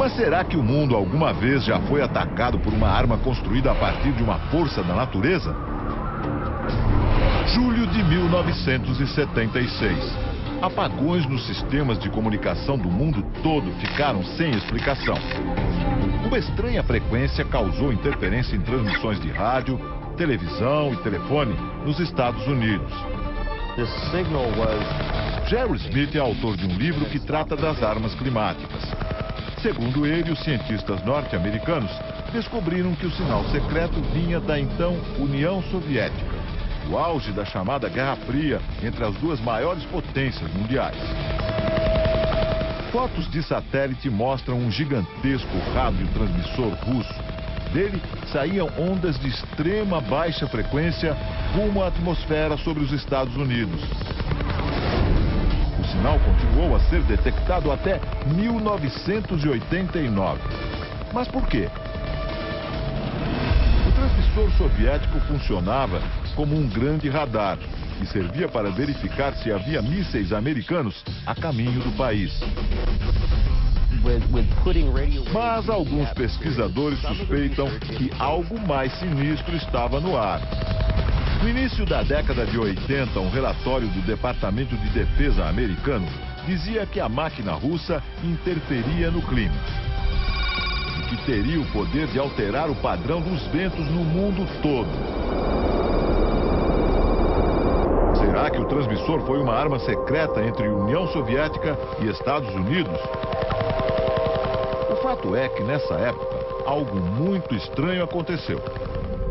Mas será que o mundo alguma vez já foi atacado por uma arma construída a partir de uma força da natureza? Julho de 1976. Apagões nos sistemas de comunicação do mundo todo ficaram sem explicação. Uma estranha frequência causou interferência em transmissões de rádio, televisão e telefone nos Estados Unidos. Jerry Smith é autor de um livro que trata das armas climáticas. Segundo ele, os cientistas norte-americanos descobriram que o sinal secreto vinha da então União Soviética, o auge da chamada Guerra Fria entre as duas maiores potências mundiais. Fotos de satélite mostram um gigantesco radiotransmissor russo. Dele saíam ondas de extrema baixa frequência rumo à atmosfera sobre os Estados Unidos. O sinal continuou a ser detectado até 1989. Mas por quê? O transmissor soviético funcionava como um grande radar e servia para verificar se havia mísseis americanos a caminho do país. Mas alguns pesquisadores suspeitam que algo mais sinistro estava no ar. No início da década de 80, um relatório do Departamento de Defesa americano dizia que a máquina russa interferia no clima e que teria o poder de alterar o padrão dos ventos no mundo todo. Será que o transmissor foi uma arma secreta entre União Soviética e Estados Unidos? O fato é que, nessa época, algo muito estranho aconteceu.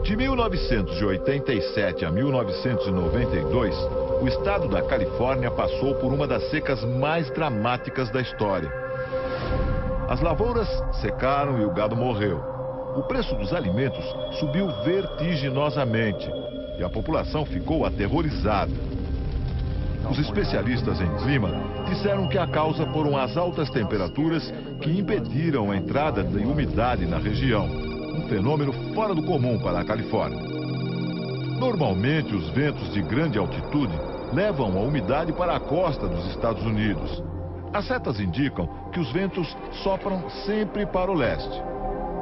De 1987 a 1992, o estado da Califórnia passou por uma das secas mais dramáticas da história. As lavouras secaram e o gado morreu. O preço dos alimentos subiu vertiginosamente e a população ficou aterrorizada. Os especialistas em clima disseram que a causa foram as altas temperaturas que impediram a entrada de umidade na região, um fenômeno fora do comum para a Califórnia. Normalmente, os ventos de grande altitude levam a umidade para a costa dos Estados Unidos. As setas indicam que os ventos sopram sempre para o leste.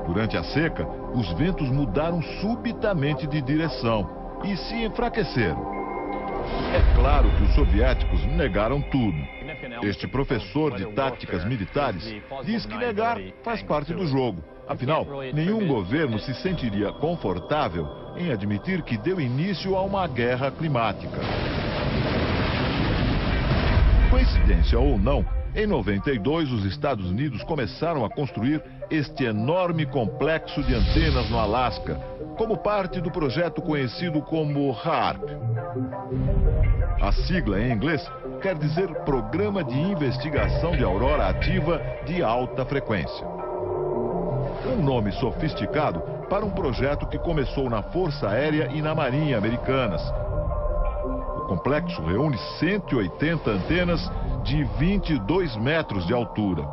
Durante a seca, os ventos mudaram subitamente de direção e se enfraqueceram. É claro que os soviéticos negaram tudo. Este professor de táticas militares diz que negar faz parte do jogo. Afinal, nenhum governo se sentiria confortável em admitir que deu início a uma guerra climática. Coincidência ou não, em 92 os Estados Unidos começaram a construir este enorme complexo de antenas no Alasca, como parte do projeto conhecido como HAARP. A sigla em inglês quer dizer Programa de Investigação de Aurora Ativa de Alta Frequência. Um nome sofisticado para um projeto que começou na Força Aérea e na Marinha Americanas. O complexo reúne 180 antenas de 22 metros de altura.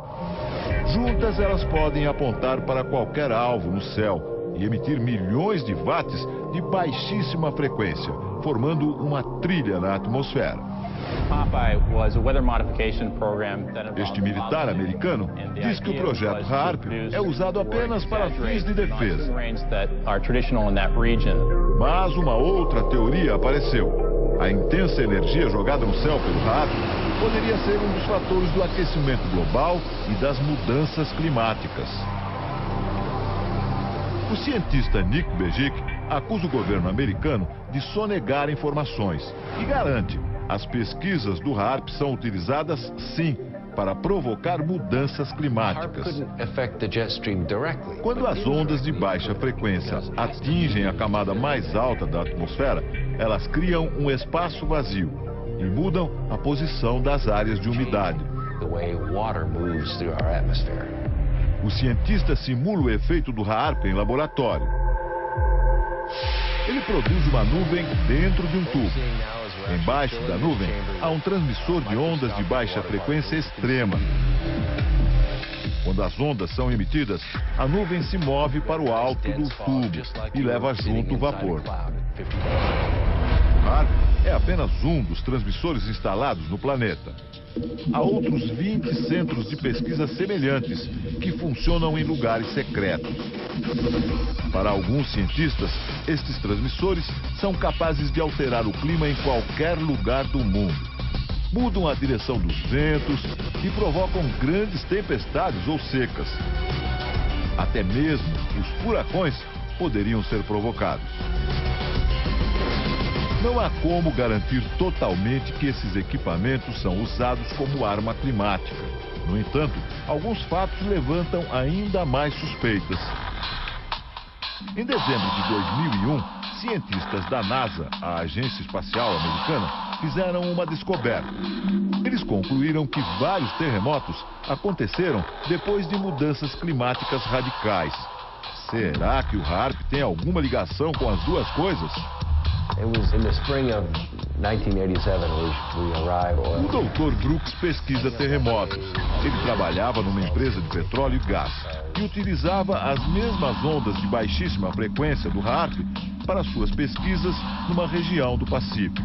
Juntas, elas podem apontar para qualquer alvo no céu e emitir milhões de watts de baixíssima frequência, formando uma trilha na atmosfera. Este militar americano diz que o projeto HAARP é usado apenas para fins de defesa. Mas uma outra teoria apareceu. A intensa energia jogada no céu pelo HAARP poderia ser um dos fatores do aquecimento global e das mudanças climáticas. O cientista Nick Bejic acusa o governo americano de sonegar informações e garante: as pesquisas do HAARP são utilizadas, sim, para provocar mudanças climáticas. Quando as ondas de baixa frequência atingem a camada mais alta da atmosfera, elas criam um espaço vazio e mudam a posição das áreas de umidade. O cientista simula o efeito do HAARP em laboratório. Ele produz uma nuvem dentro de um tubo. Embaixo da nuvem há um transmissor de ondas de baixa frequência extrema. Quando as ondas são emitidas, a nuvem se move para o alto do tubo e leva junto o vapor. O HAARP é apenas um dos transmissores instalados no planeta. Há outros 20 centros de pesquisa semelhantes que funcionam em lugares secretos. Para alguns cientistas, estes transmissores são capazes de alterar o clima em qualquer lugar do mundo. Mudam a direção dos ventos e provocam grandes tempestades ou secas. Até mesmo os furacões poderiam ser provocados. Não há como garantir totalmente que esses equipamentos são usados como arma climática. No entanto, alguns fatos levantam ainda mais suspeitas. Em dezembro de 2001, cientistas da NASA, a Agência Espacial Americana, fizeram uma descoberta. Eles concluíram que vários terremotos aconteceram depois de mudanças climáticas radicais. Será que o HAARP tem alguma ligação com as duas coisas? It was in the spring of 1987 we arrived. O Dr. Brooks pesquisa terremotos. Ele trabalhava numa empresa de petróleo e gás e utilizava as mesmas ondas de baixíssima frequência do HAARP para suas pesquisas numa região do Pacífico.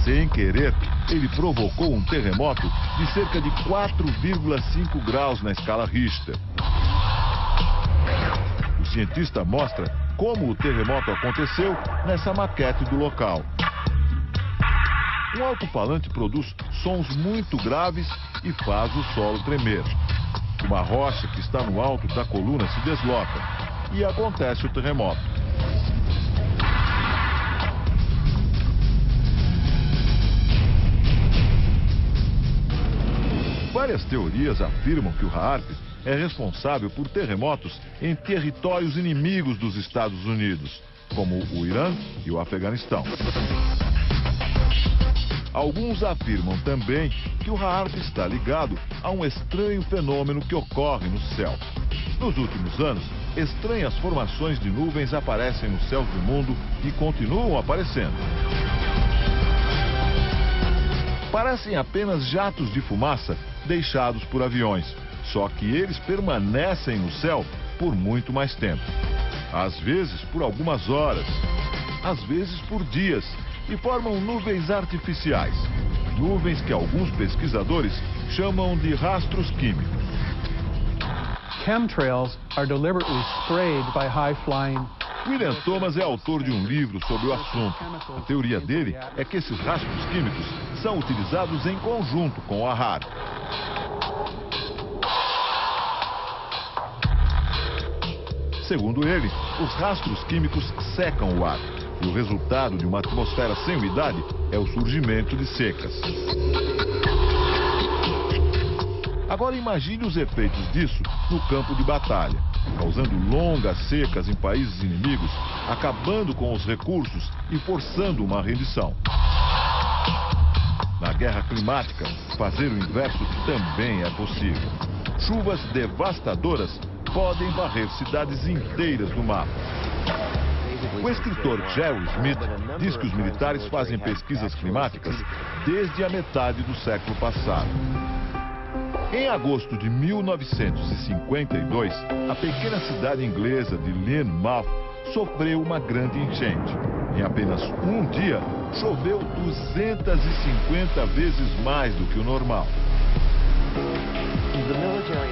Sem querer, ele provocou um terremoto de cerca de 4,5 graus na escala Richter. O cientista mostra como o terremoto aconteceu nessa maquete do local. Um alto-falante produz sons muito graves e faz o solo tremer. Uma rocha que está no alto da coluna se desloca e acontece o terremoto. Várias teorias afirmam que o HAARP é responsável por terremotos em territórios inimigos dos Estados Unidos, como o Irã e o Afeganistão. Alguns afirmam também que o HAARP está ligado a um estranho fenômeno que ocorre no céu. Nos últimos anos, estranhas formações de nuvens aparecem nos céus do mundo e continuam aparecendo. Parecem apenas jatos de fumaça deixados por aviões. Só que eles permanecem no céu por muito mais tempo. Às vezes por algumas horas, às vezes por dias, e formam nuvens artificiais. Nuvens que alguns pesquisadores chamam de rastros químicos. Chemtrails are deliberately sprayed by high-flying. William Thomas é autor de um livro sobre o assunto. A teoria dele é que esses rastros químicos são utilizados em conjunto com a HAARP. Segundo ele, os rastros químicos secam o ar. E o resultado de uma atmosfera sem umidade é o surgimento de secas. Agora imagine os efeitos disso no campo de batalha, causando longas secas em países inimigos, acabando com os recursos e forçando uma rendição. Na guerra climática, fazer o inverso também é possível. Chuvas devastadoras podem varrer cidades inteiras do mapa. O escritor Jerry Smith diz que os militares fazem pesquisas climáticas desde a metade do século passado. Em agosto de 1952, a pequena cidade inglesa de Lynmouth sofreu uma grande enchente. Em apenas um dia, choveu 250 vezes mais do que o normal.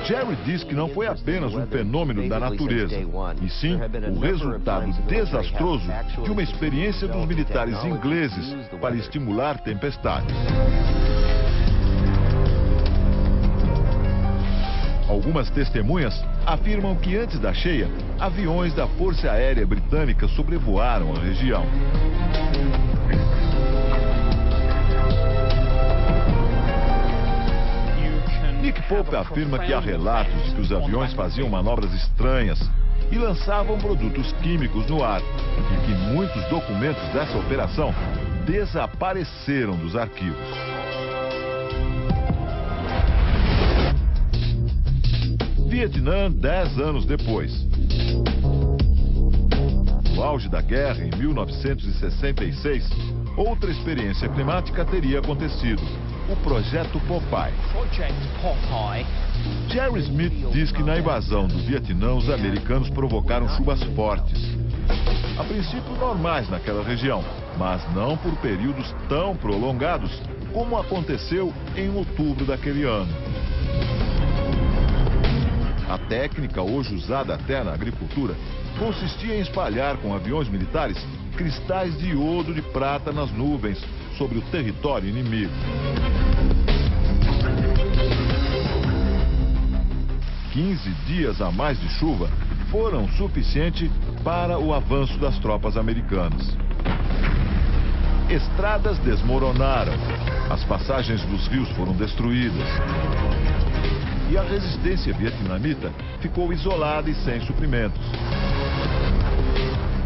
Jerry diz que não foi apenas um fenômeno da natureza, e sim o resultado desastroso de uma experiência dos militares ingleses para estimular tempestades. Algumas testemunhas afirmam que antes da cheia, aviões da Força Aérea Britânica sobrevoaram a região. Nick Pope afirma que há relatos de que os aviões faziam manobras estranhas e lançavam produtos químicos no ar, e que muitos documentos dessa operação desapareceram dos arquivos. Vietnã, 10 anos depois. No auge da guerra, em 1966, outra experiência climática teria acontecido. O Projeto Popeye. Jerry Smith diz que na invasão do Vietnã, os americanos provocaram chuvas fortes. a princípio normais naquela região, mas não por períodos tão prolongados como aconteceu em outubro daquele ano. A técnica, hoje usada até na agricultura, consistia em espalhar com aviões militares cristais de iodo de prata nas nuvens sobre o território inimigo. 15 dias a mais de chuva foram suficientes para o avanço das tropas americanas. Estradas desmoronaram, as passagens dos rios foram destruídas. E a resistência vietnamita ficou isolada e sem suprimentos.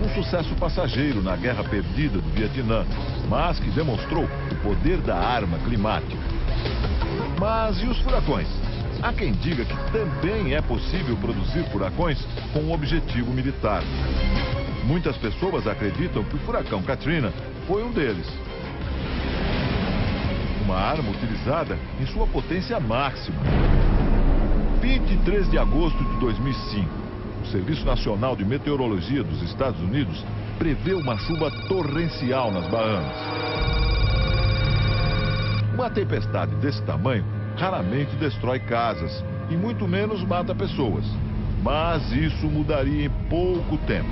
Um sucesso passageiro na guerra perdida do Vietnã, mas que demonstrou o poder da arma climática. Mas e os furacões? Há quem diga que também é possível produzir furacões com um objetivo militar. Muitas pessoas acreditam que o furacão Katrina foi um deles. Uma arma utilizada em sua potência máxima. 23 de agosto de 2005, o Serviço Nacional de Meteorologia dos Estados Unidos prevê uma chuva torrencial nas Bahamas. Uma tempestade desse tamanho raramente destrói casas e muito menos mata pessoas. Mas isso mudaria em pouco tempo.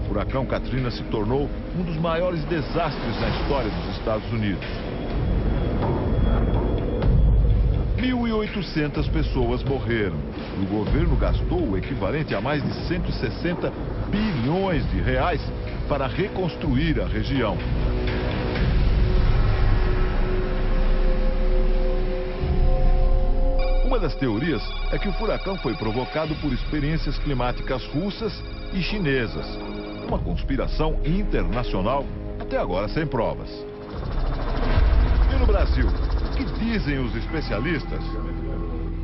O furacão Katrina se tornou um dos maiores desastres na história dos Estados Unidos. 1.800 pessoas morreram. O governo gastou o equivalente a mais de 160 bilhões de reais para reconstruir a região. Uma das teorias é que o furacão foi provocado por experiências climáticas russas e chinesas. Uma conspiração internacional, até agora sem provas. E no Brasil, o que dizem os especialistas?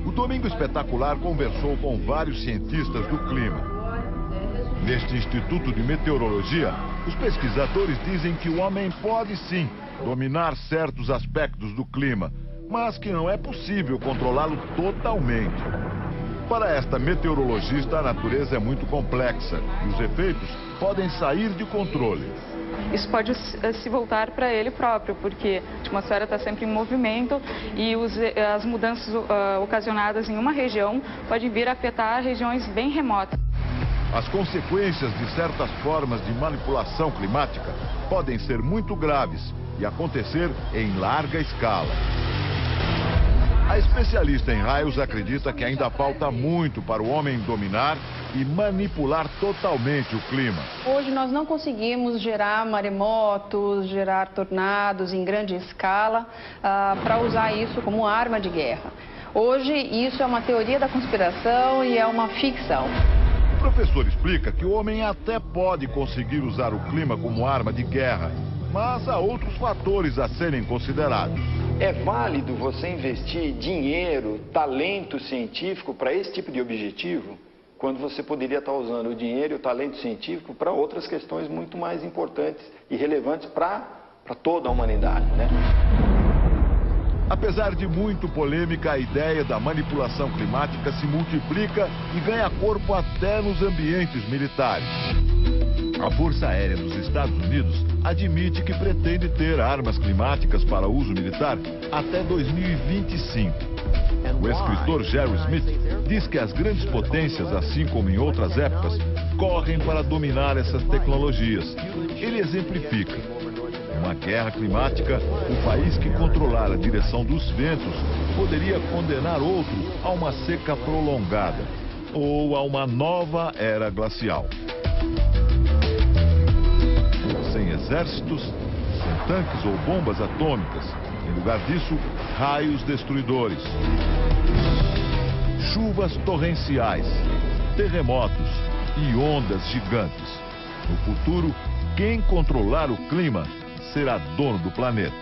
O Domingo Espetacular conversou com vários cientistas do clima. Neste Instituto de Meteorologia, os pesquisadores dizem que o homem pode sim dominar certos aspectos do clima, mas que não é possível controlá-lo totalmente. Para esta meteorologista, a natureza é muito complexa e os efeitos podem sair de controle. Isso pode se voltar para ele próprio, porque a atmosfera está sempre em movimento e as mudanças ocasionadas em uma região podem vir a afetar regiões bem remotas. As consequências de certas formas de manipulação climática podem ser muito graves e acontecer em larga escala. A especialista em raios acredita que ainda falta muito para o homem dominar e manipular totalmente o clima. Hoje nós não conseguimos gerar maremotos, gerar tornados em grande escala para usar isso como arma de guerra. Hoje isso é uma teoria da conspiração e é uma ficção. O professor explica que o homem até pode conseguir usar o clima como arma de guerra, mas há outros fatores a serem considerados. É válido você investir dinheiro, talento científico para esse tipo de objetivo, quando você poderia estar usando o dinheiro e o talento científico para outras questões muito mais importantes e relevantes para toda a humanidade, né? Apesar de muito polêmica, a ideia da manipulação climática se multiplica e ganha corpo até nos ambientes militares. A Força Aérea dos Estados Unidos admite que pretende ter armas climáticas para uso militar até 2025. O escritor Jerry Smith diz que as grandes potências, assim como em outras épocas, correm para dominar essas tecnologias. Ele exemplifica. Uma guerra climática, o país que controlar a direção dos ventos poderia condenar outro a uma seca prolongada ou a uma nova era glacial. Sem exércitos, sem tanques ou bombas atômicas. Em lugar disso, raios destruidores. Chuvas torrenciais, terremotos e ondas gigantes. No futuro, quem controlar o clima será dono do planeta.